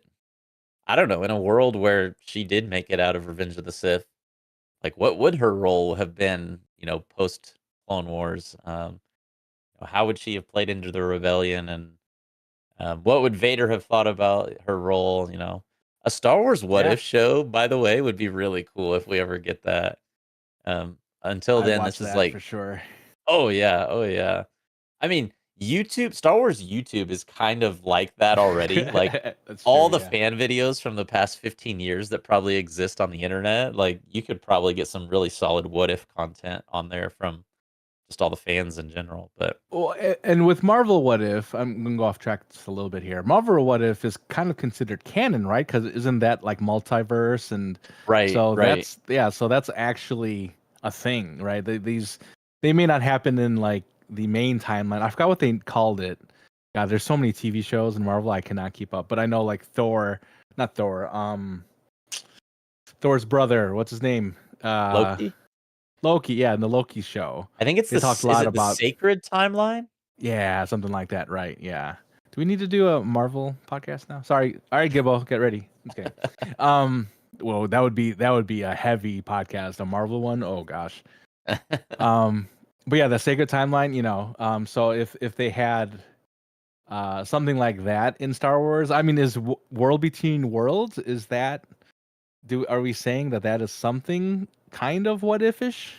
I don't know in a world where she did make it out of Revenge of the Sith, like what would her role have been? Post Clone Wars. How would she have played into the rebellion, and what would Vader have thought about her role? A Star Wars what Yeah. if show, by the way, would be really cool if we ever get that. Until I'd then, watch this is that like, for sure. oh yeah, oh yeah. I mean, Star Wars YouTube is kind of like that already. Like That's true, all the yeah. fan videos from the past 15 years that probably exist on the internet, like you could probably get some really solid what if content on there from just all the fans in general. But Well, and with Marvel What If, I'm gonna go off track just a little bit here. Marvel What If is kind of considered canon, right? Because isn't that like multiverse? And right, so right. that's actually a thing, right? They may not happen in like the main timeline. I forgot what they called it. God, there's so many TV shows in Marvel I cannot keep up. But I know like not Thor, Thor's brother. What's his name? Loki? Loki. Yeah, in the Loki show, I think it's they talked a is lot it the about. sacred timeline? Yeah, something like that, right? Yeah. Do we need to do a Marvel podcast now? Sorry. All right, Gibbo, get ready. Okay. Um, well, that would be a heavy podcast, a Marvel one. Oh gosh. But yeah, the Sacred Timeline, so if they had something like that in Star Wars, I mean, is World Between Worlds, is that are we saying that is something kind of what if-ish?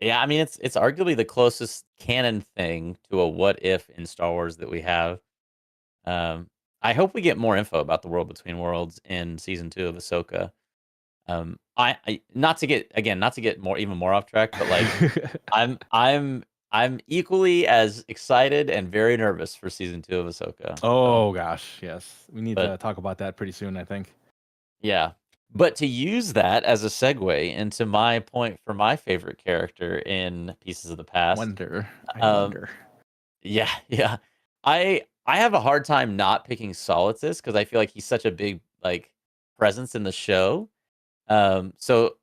Yeah, I mean it's arguably the closest canon thing to a what if in Star Wars that we have. Um, I hope we get more info about the world between worlds in season 2 of Ahsoka. I not to get more even more off track, but like I'm I'm equally as excited and very nervous for season 2 of Ahsoka. Oh gosh, yes. We need to But talk about that pretty soon, I think. yeah. But to use that as a segue into my point for my favorite character in Pieces of the Past, I um, wonder. yeah, yeah. I have a hard time not picking Solitus because I feel like he's such a big like presence in the show. So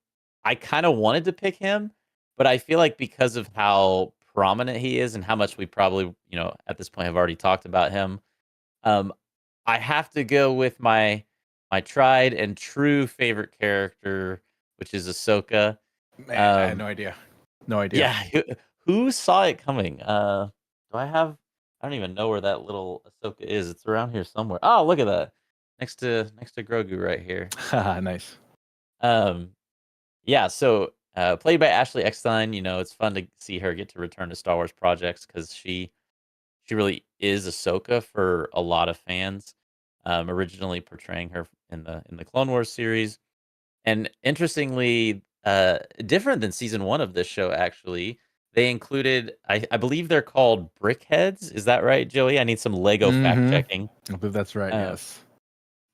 I kind of wanted to pick him, but I feel like because of how prominent he is and how much we probably, at this point have already talked about him, um, I have to go with my tried and true favorite character, which is Ahsoka. Man, I had Um, no idea. No idea. yeah, who saw it coming? Do I have? I don't even know where that little Ahsoka is. It's around here somewhere. Oh, look at that, next to Grogu right here. Nice. Um, yeah. So, played by Ashley Eckstein. It's fun to see her get to return to Star Wars projects because she really is Ahsoka for a lot of fans. Originally portraying her in the Clone Wars series, and interestingly, different than season 1 of this show, actually, they included I believe they're called brickheads. Is that right, Joey? I need some Lego fact Mm-hmm. checking. I believe that's right. Uh, Yes.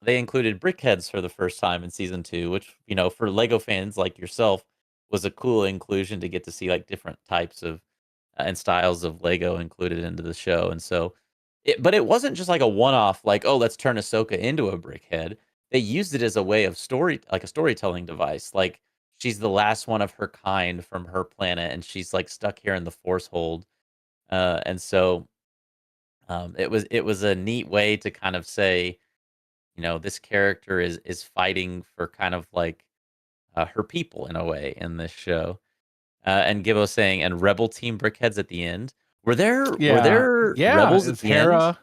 they included brickheads for the first time in season 2, which, for Lego fans like yourself, was a cool inclusion to get to see, like, different types of, and styles of Lego included into the show, and so but it wasn't just like a one-off, like, "Oh, let's turn Ahsoka into a brickhead." They used it as a way of like a storytelling device, like, she's the last one of her kind from her planet, and she's, like, stuck here in the Force hold, and so, it was a neat way to kind of say, this character is fighting for kind of like, her people in a way in this show. And Gibbo saying, "And Rebel Team Brickheads at the end." Were Yeah. there Yeah. rebels at It's the end? Hera.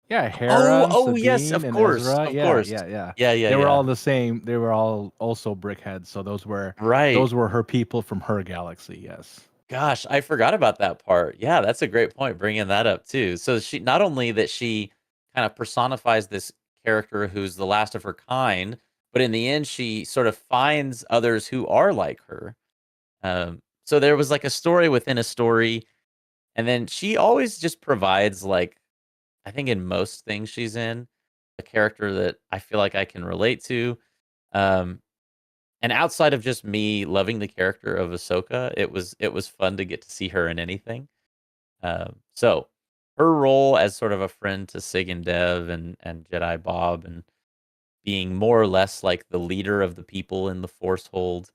Yeah, Hera Oh, and oh yes, Sabine of and course, Ezra. of Yeah, course. yeah, yeah. Yeah, yeah, They were all yeah. the same. They were all also brickheads. So Right. those were her people from her galaxy. Yes. Gosh, I forgot about that part. Yeah, that's a great point, bringing that up too. So she not only that she kind of personifies this character who's the last of her kind, but in the end, she sort of finds others who are like her. So there was like a story within a story, and then she always just provides like I think in most things she's in a character that I feel like I can relate to. Um, and outside of just me loving the character of Ahsoka, it was fun to get to see her in anything. So her role as sort of a friend to Sig and Dev and Jedi Bob and being more or less like the leader of the people in the Force hold.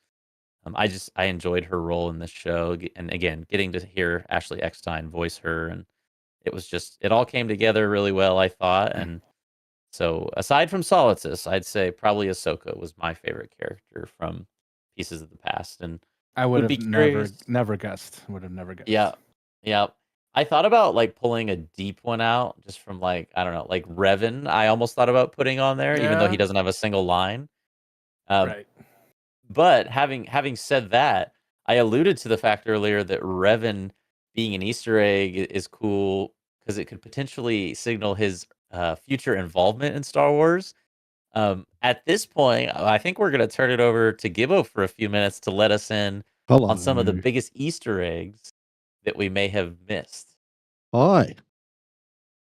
I enjoyed her role in this show, and again, getting to hear Ashley Eckstein voice her, and it all came together really well, I thought. And so, aside from Solitus, I'd say probably Ahsoka was my favorite character from Pieces of the Past, and I would would be have curious. never guessed. Would have never Yeah, guessed. yeah. I thought about like pulling a deep one out just from like I don't know, like Revan. I almost thought about putting on there, even though he Yeah. doesn't have a single line. Um, Right. but having said that, I alluded to the fact earlier that Revan being an Easter egg is cool because it could potentially signal his future involvement in Star Wars. At this point, I think we're going to turn it over to Gibbo for a few minutes to let us in on some of the Hello. biggest Easter eggs that we may have missed. Hi. Hey,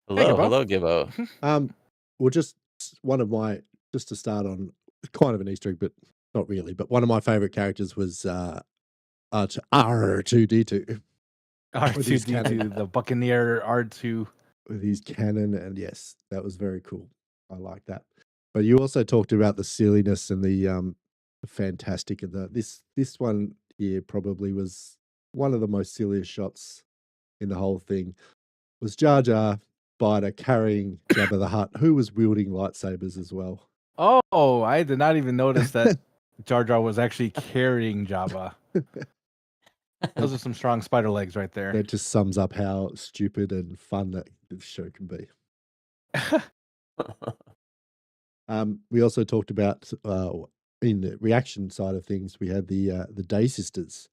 Hello, Gibbo. hello, Gibbo. Well, just one of my just to start on kind of an Easter egg, but not really. But one of my favorite characters was R2D2 with his R2D2, cannon, the Buccaneer R2. with his cannon, and yes, that was very cool. I like that. But you also talked about the silliness and the fantastic of this one here probably was one of the most silliest shots in the whole thing. Was Jar Jar Biter carrying Jabba the Hutt, who was wielding lightsabers as well. Oh, I did not even notice that Jar Jar was actually carrying Jabba. Those are some strong spider legs right there. That just sums up how stupid and fun that the show can be. We also talked about in the reaction side of things, we had the Day Sisters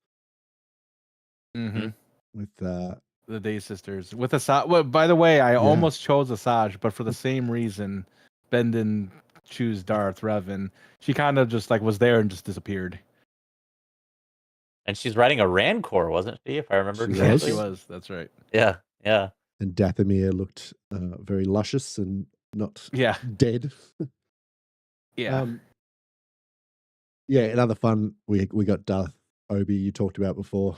Mm-hmm. with The Day Sisters with Asajj. Well, by the way, I Yeah. almost chose Asajj, but for the same reason, Ben didn't choose Darth Revan. She kind of just like was there and just disappeared. And she's riding a Rancor, wasn't she? If I remember She Yeah, correctly. she was. That's right. Yeah, yeah. And Dathomir looked very luscious and not Yeah, dead. yeah. Yeah, another fun. We got Darth Obi you talked about before.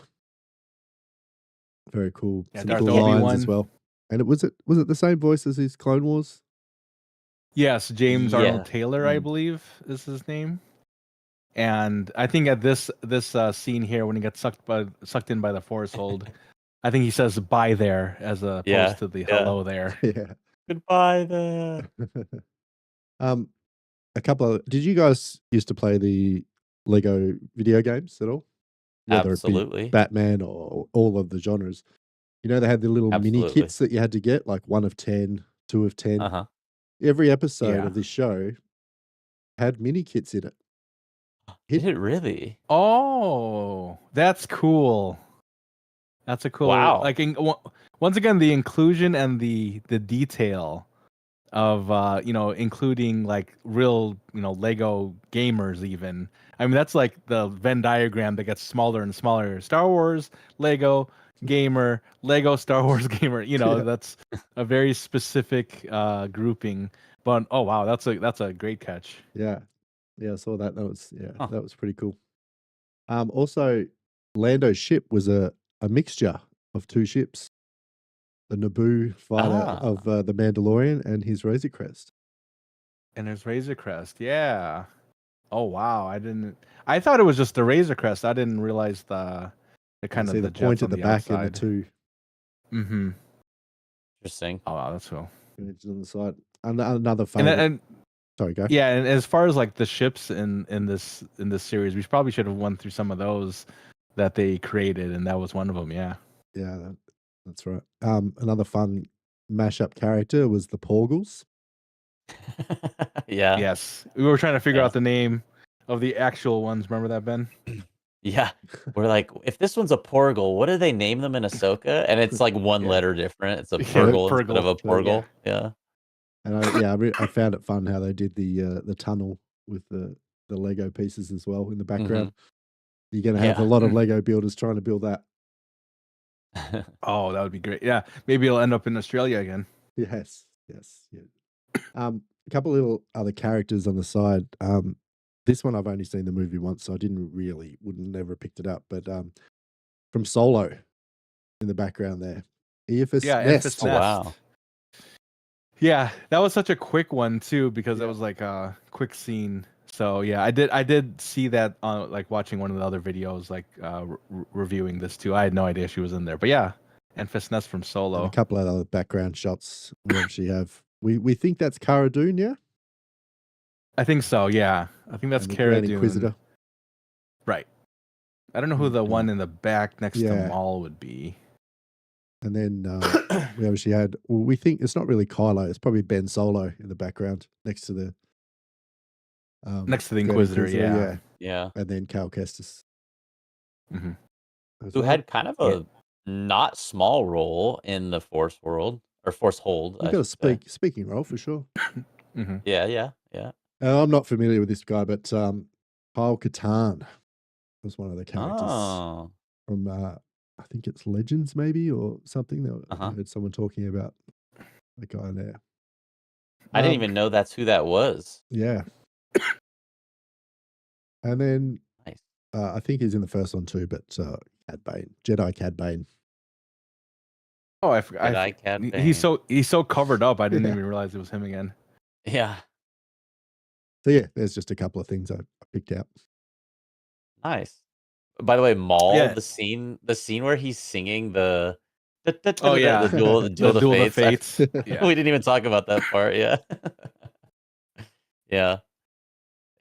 Very cool. Yeah, Some Darth cool lines Obi-Wan. as well. And was it the same voice as his Clone Wars? Yes, James Yeah. Arnold Taylor, I Mm. believe, is his name. And I think at this scene here, when he gets sucked in by the Force hold, I think he says "bye there" as opposed Yeah, to the yeah. "hello there." Yeah. Goodbye there. A couple of. Did you guys used to play the Lego video games at all? Whether it be Absolutely. Batman or all of the genres. You know, they had the little mini Absolutely. kits that you had to get, like 1 of 10, 2 of 10. Uh-huh. Every episode Yeah. of this show had mini kits in it. Did it really? Oh, that's cool. That's a cool. Wow. Like once again, the inclusion and the detail of including like real Lego gamers even. I mean, that's like the Venn diagram that gets smaller and smaller. Star Wars, Lego gamer, Lego Star Wars gamer. Yeah. That's a very specific grouping. But oh wow, that's a great catch. Yeah. Yeah, I saw that. That was Huh. that was pretty cool. Also, Lando's ship was a mixture of 2 ships. The Naboo fighter of the Mandalorian and his Razor Crest. And there's Razor Crest. Yeah. Oh wow, I thought it was just the Razor Crest. I didn't realize the kind See of the the point jets at on the the back and the outside. 2 Mm-hmm. Interesting. Oh wow, that's cool. images on the side. Another And, favorite. and Sorry, go. yeah, and as far as like the ships in this series, we probably should have went through some of those that they created, and that was one of them. Yeah. Yeah, that's right. Another fun mashup character was the Porgles. Yeah. Yes, we were trying to figure Yeah. out the name of the actual ones. Remember that, Ben? Yeah. We're like, if this one's a Porgle, what do they name them in Ahsoka? And it's like one Yeah. letter different. It's a Yeah, Purgle instead of a Purgle. Porgle. Yeah. And I found it fun how they did the tunnel with the Lego pieces as well in the background. You're going to have Yeah. a lot of Lego builders trying to build that. Oh, that would be great. Yeah, maybe it'll end up in Australia again. Yes, yeah. A couple little other characters on the side. This one I've only seen the movie once, so I would never have picked it up. But from Solo, in the background there, Eophas Yeah, Nest. Eophas Oh, Nest. wow. Yeah, that was such a quick one too, because that was like a quick scene. So yeah, I did see that on like watching one of the other videos, like reviewing this too. I had no idea she was in there, but yeah, Enfys Nest from And Solo. a couple of other background shots we actually have. We think that's Cara Dune, yeah? I think so. Yeah, I think that's And the Cara Grand Dune. Inquisitor. Right. I don't know who the And, one in the back next yeah. to Maul would be. And then we obviously had, well, we think it's not really Kylo, it's probably Ben Solo in the background next to the Next to the Grand Inquisitor, yeah. Yeah. And then Cal Kestis. Mhm. as Who well. had kind of a not small role in the Force world or Force hold. You've I got a should say. speaking role for sure. Mhm. Yeah. I'm not familiar with this guy, but Kyle Katarn was one of the characters Oh. from I think it's Legends maybe or something. I heard someone talking about the guy there. I didn't even know that's who that was. Yeah. And then Nice. I think he's in the first one too, but Cad Bane, Jedi Cad Bane. Oh, I forgot. Jedi Cad He's so covered up. I didn't Yeah. even realize it was him again. Yeah. So yeah, there's just a couple of things I picked out. Nice. By the way, Maul, Yeah. the scene where he's singing the Oh yeah, the duel of Duel the of Fates. Fates. Yeah. We didn't even talk about that part. Yeah. Yeah.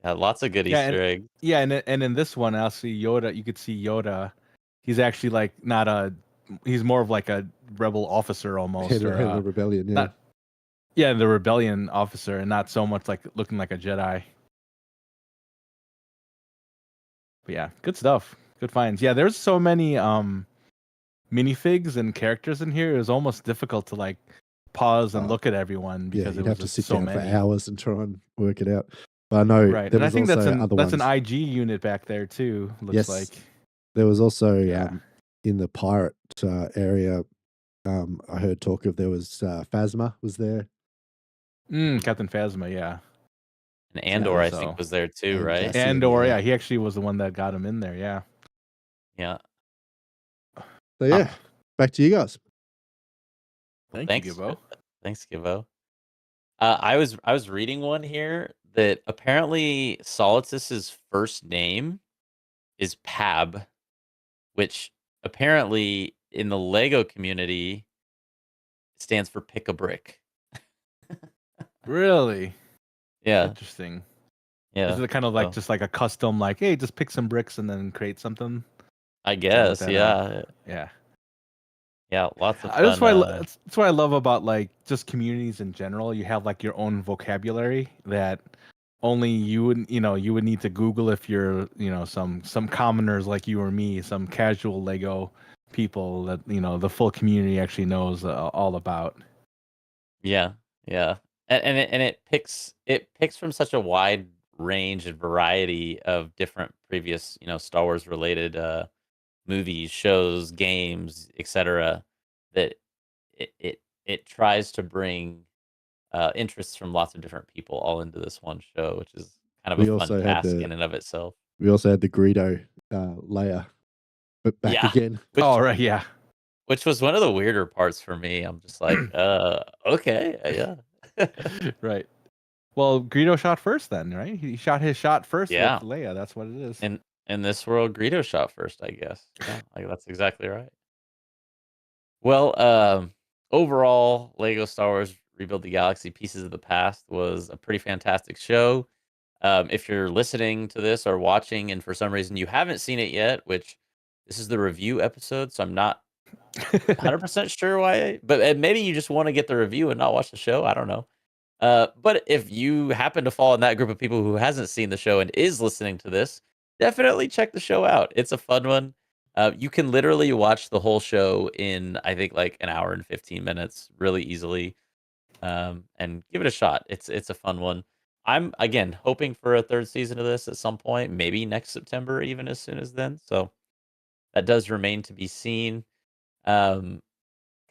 Lots of good Yeah, Easter eggs. Yeah, and in this one, I'll see Yoda. You could see Yoda. He's actually like not a. He's more of like a rebel officer almost, Head or of the rebellion, yeah. not. Yeah, the rebellion officer, and not so much like looking like a Jedi. But yeah, good stuff. Good finds. Yeah, there's so many minifigs and characters in here. It was almost difficult to like pause and look at everyone because you'd it was have to just sit so down many. for hours and try and work it out. But I know Right, there and I was think also that's other an ones. IG unit back there too. Looks Yes. like. There was also Yeah. in the pirate area. I heard talk of there was Phasma was there, Captain Phasma, yeah. And Yeah, Andor, I think, So was there too, and right? Cassian. Andor, Yeah. yeah, he actually was the one that got him in there. Yeah. Yeah. So yeah, back to you guys. Well, Thank you, thanks. Gibbo. Thanks, Givo. I was reading one here that apparently Solitus's first name is Pab, which apparently in the Lego community stands for pick a brick. Really Yeah, interesting. yeah. Is it kind of like So just like a custom, like, hey, just pick some bricks and then create something? I Is that what guess, that? yeah, Yeah. yeah. Lots of That's fun. why that's what I love about like just communities in general. You have like your own vocabulary that only you would you would need to Google if you're some commoners like you or me, some casual Lego people that the full community actually knows all about. Yeah, yeah. And it picks from such a wide range and variety of different previous, Star Wars related movies, shows, games, etc. that it tries to bring interests from lots of different people all into this one show, which is kind of a We fun also had task the in and of itself. Greedo layer, but back Yeah, again. Oh which right, yeah, which was one of the weirder parts for me. I'm just like, okay, yeah. right. Well, Greedo shot first, then, right? He shot his shot first with Yeah. Leia. That's what it is. In this world, Greedo shot first, I guess. Yeah, like that's exactly right. Well, overall, Lego Star Wars Rebuild the Galaxy Pieces of the Past was a pretty fantastic show. If you're listening to this or watching and for some reason you haven't seen it yet, which this is the review episode, so I'm not 100% sure why, but maybe you just want to get the review and not watch the show. I don't know. But if you happen to fall in that group of people who hasn't seen the show and is listening to this, definitely check the show out. It's a fun one. You can literally watch the whole show in, I think, like an hour and 15 minutes really easily. And give it a shot. It's a fun one. I'm again hoping for a third season of this at some point, maybe next September, even as soon as then. So that does remain to be seen. Um,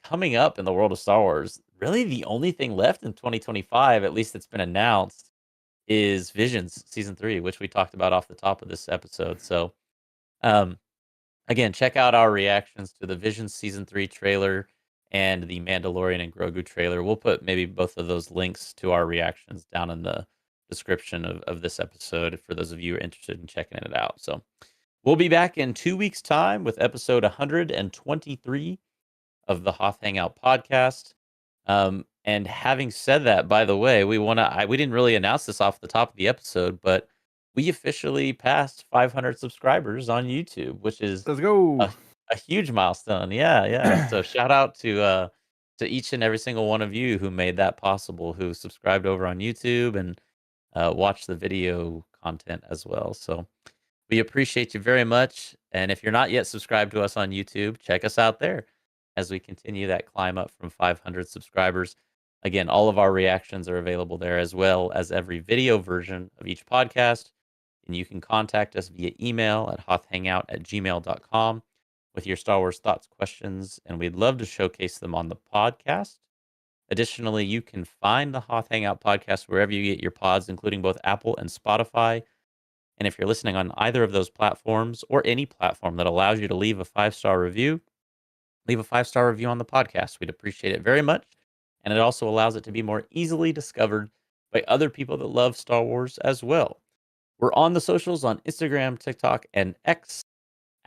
Coming up in the world of Star Wars, really the only thing left in 2025, at least that's been announced, is Visions Season 3, which we talked about off the top of this episode. So, um, again, check out our reactions to the Visions Season 3 trailer and the Mandalorian and Grogu trailer. We'll put maybe both of those links to our reactions down in the description of this episode for those of you who are interested in checking it out. So, we'll be back in 2 weeks' time with episode 123 of the Hoth Hangout podcast. And having said that, by the way, we didn't really announce this off the top of the episode, but we officially passed 500 subscribers on YouTube, which is Let's go. a huge milestone. Yeah, yeah. So shout out to each and every single one of you who made that possible, who subscribed over on YouTube and watched the video content as well. So we appreciate you very much. And if you're not yet subscribed to us on YouTube, check us out there as we continue that climb up from 500 subscribers. Again, all of our reactions are available there as well as every video version of each podcast. And you can contact us via email at hothhangout@gmail.com with your Star Wars thoughts, questions, and we'd love to showcase them on the podcast. Additionally, you can find the Hoth Hangout podcast wherever you get your pods, including both Apple and Spotify. And if you're listening on either of those platforms or any platform that allows you to leave a 5-star review, leave a 5-star review on the podcast. We'd appreciate it very much. And it also allows it to be more easily discovered by other people that love Star Wars as well. We're on the socials on Instagram, TikTok, and X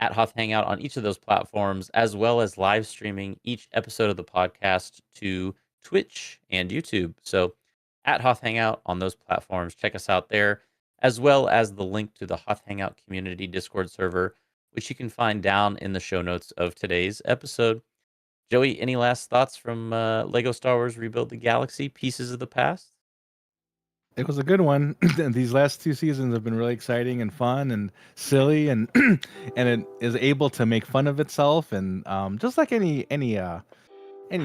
at Hoth Hangout on each of those platforms, as well as live streaming each episode of the podcast to Twitch and YouTube. So at Hoth Hangout on those platforms, check us out there, as well as the link to the Hoth Hangout community Discord server, which you can find down in the show notes of today's episode. Joey, any last thoughts from Lego Star Wars Rebuild the Galaxy Pieces of the Past? It was a good one. These last 2 seasons have been really exciting and fun and silly, and and it is able to make fun of itself, and just like any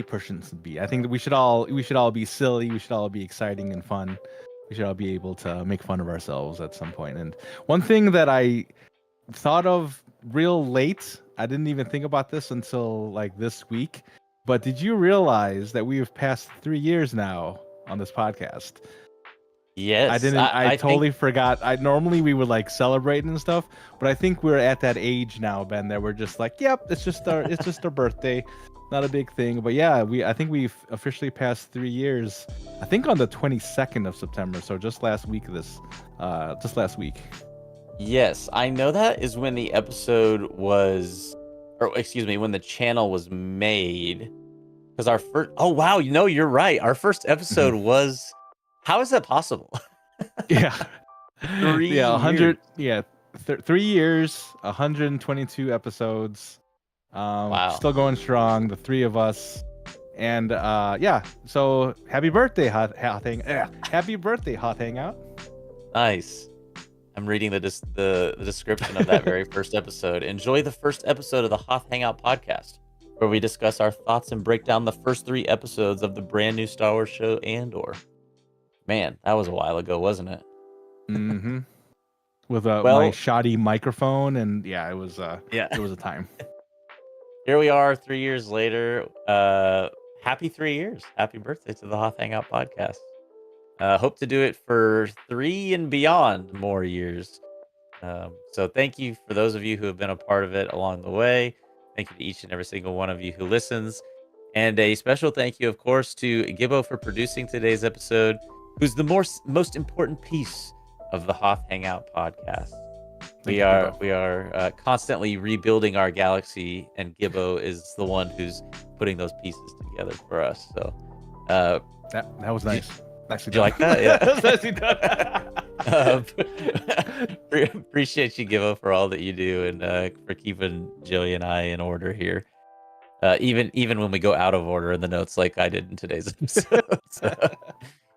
person should be. I think that we should all be silly. We should all be exciting and fun. We should all be able to make fun of ourselves at some point. And one thing that I thought of real late. I didn't even think about this until like this week. But did you realize that we have passed 3 years now on this podcast? I Yes, didn't. I I think totally forgot. I normally we would like celebrate and stuff, but I think we're at that age now, Ben, that we're just like, yep, it's just our birthday, not a big thing. But yeah, I think we've officially passed 3 years. I think on the 22nd of September, so just last week. Just last week. yes, I know that is when the episode was, or excuse me, when the channel was made. Because our first, oh wow, you're right. Our first episode was. How is that possible? Yeah. 3 Yeah, 100. years. Yeah, 3 years, 122 episodes. Wow. Still going strong, the three of us. And yeah, so happy birthday, happy birthday, Hoth Hangout. Nice. I'm reading the description of that very first episode. Enjoy the first episode of the Hoth Hangout podcast, where we discuss our thoughts and break down the first 3 episodes of the brand new Star Wars show Andor. Man, that was a while ago, wasn't it? Mm-hmm. With my Well, shoddy microphone, and yeah, it was yeah. it was a time. Here we are 3 years later. Happy 3 years. Happy birthday to the Hoth Hangout podcast. Hope to do it for 3 and beyond more years. So thank you for those of you who have been a part of it along the way. Thank you to each and every single one of you who listens. And a special thank you, of course, to Gibbo for producing today's episode, who's the most important piece of the Hoth Hangout podcast. We are constantly rebuilding our galaxy, and Gibbo is the one who's putting those pieces together for us. So that was nice. Did you like that? Yeah. That's nicely done. Appreciate you, Gibbo, for all that you do, and for keeping Joey and I in order here. Even when we go out of order in the notes, like I did in today's episode. So,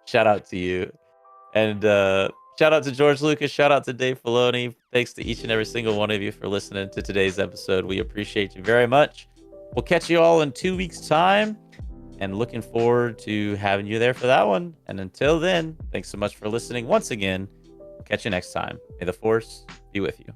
shout out to you, and shout out to George Lucas. Shout out to Dave Filoni. Thanks to each and every single one of you for listening to today's episode. We appreciate you very much. We'll catch you all in 2 weeks' time, and looking forward to having you there for that one. And until then, thanks so much for listening once again. Catch you next time. May the Force be with you.